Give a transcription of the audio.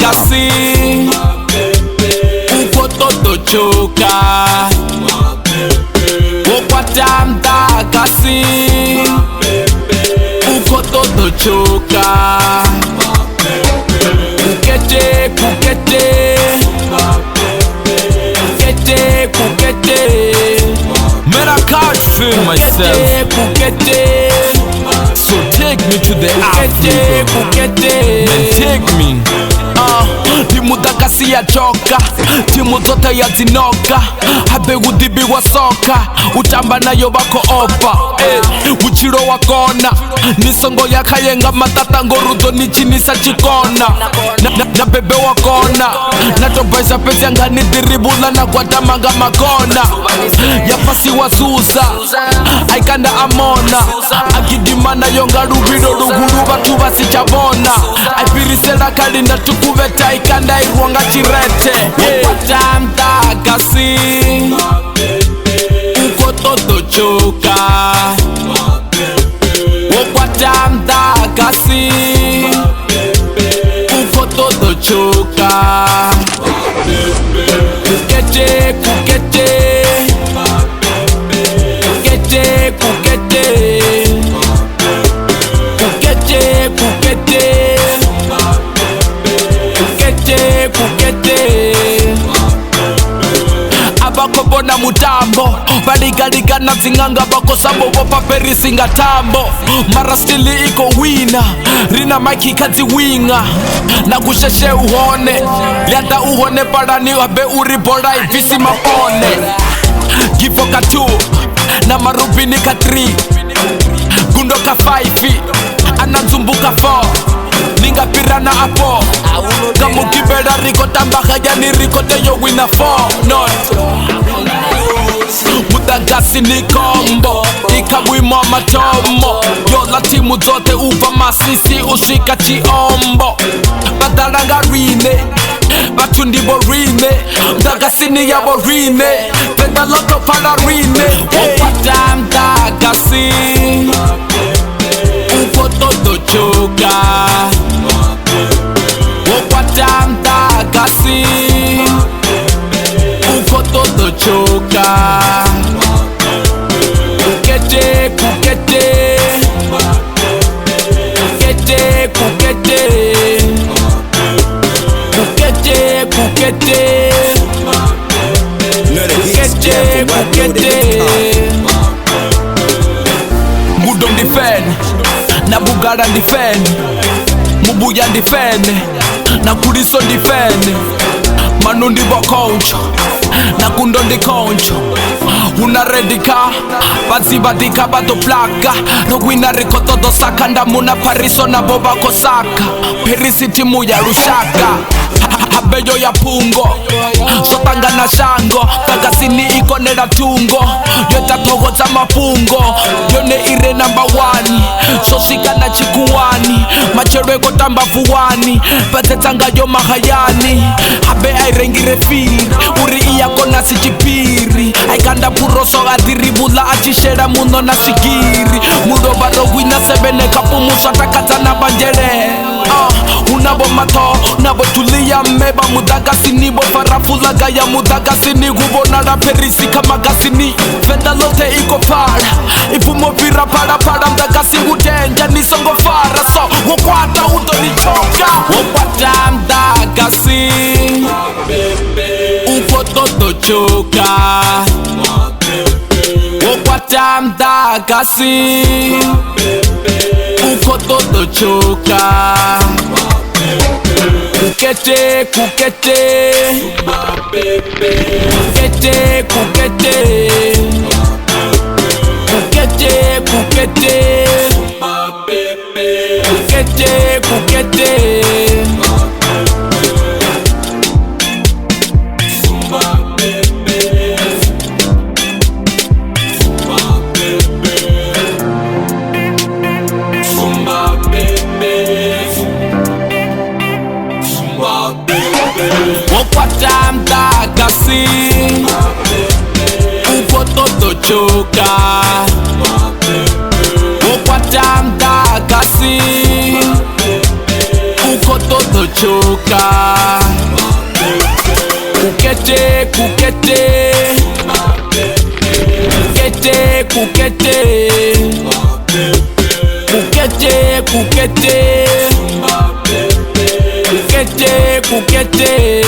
Kasi uko todo choka Ukwatanda kasi uko todo choka Kukete Man, I can't feel myself. So take me to the Africa. Man, take me. Timu dakasi ya choka, timu zote ya zinoka. Habe udibi wa soka, utamba na yo bako opa. Uchiro wa kona, nisongo ya kayenga matata ngorudo nichinisa chikona. Na bebe wa kona, na tobaisa pesi anga nidiribula na guatamanga makona. Ya pasi wa Suza, aikanda amona. Akidimana yonga rubido ruguru batu basi chabona. Aipirisela kalinda tukuveta ikanda iruanga chirete. Ukwatanda kasi uko todo choka. Ukwatanda kasi uko todo choka. Kukete Abako bona mutambo Baligalika na zinganga bako sambo Wopa perisi nga tambo Mara stili iko wina Rina maiki kazi winga Na kusheshe uhone Liata uhone parani wabe uribora ivisi mapone Gifo ka 2 na marubini ka 3 Gundo ka 5 Ananzumbuka 4 Ninga pirana apo Kamu kibera riko tambaka yani riko teyo wina 4 Not Mudagasi ni kombo Ikawimo matomo Yola timu zote uva masisi ushika chiombo Badaranga rine Batundi borine Mudagasi ni ya borine Tenda loto para rine Ukwatanda kasi uko todo choka. Ukwatanda kasi uko todo choka. Kukete Mudong defend na Bugara defend Mubuya defend na Kuriso defend Manundi bokoncho na Kundondi koncho Una redika bazibadika bato plaka Rogwina riko todo saka ndamuna Pariso na boba kosaka Perisi timu ya Rushaka Habeyo ya pungo Sotanga na shango Tagasini ikonera tungo Yota togo za mapungo Yone ire number 1 Soshika na chikuwani Machere kota mbavuwani Patetanga yo mahayani Habe airengire fili Uri iya kona si chipiri Aikanda puroso adiribula Achishera muno na sigiri Mudo baro wina sebene Kapumusha takata na banjere Unabo mato, nabo tulia meba Mudagasini bo farafula gaya Mudagasini gubo nara perisi kama gasini Venda lote iko para Ipumo pira para Mdagasi udenja nisongo fara So wakwata udoni choka Wakwata Mdagasi uko todo choka Wakwata Mdagasi uko todo choka Kukete Wow. Wokwata mtakasi uko totochoka. Wokwata mtakasi uko totochoka. Kukete, kukete, kukete, kukete, kukete, kukete, kukete, kukete.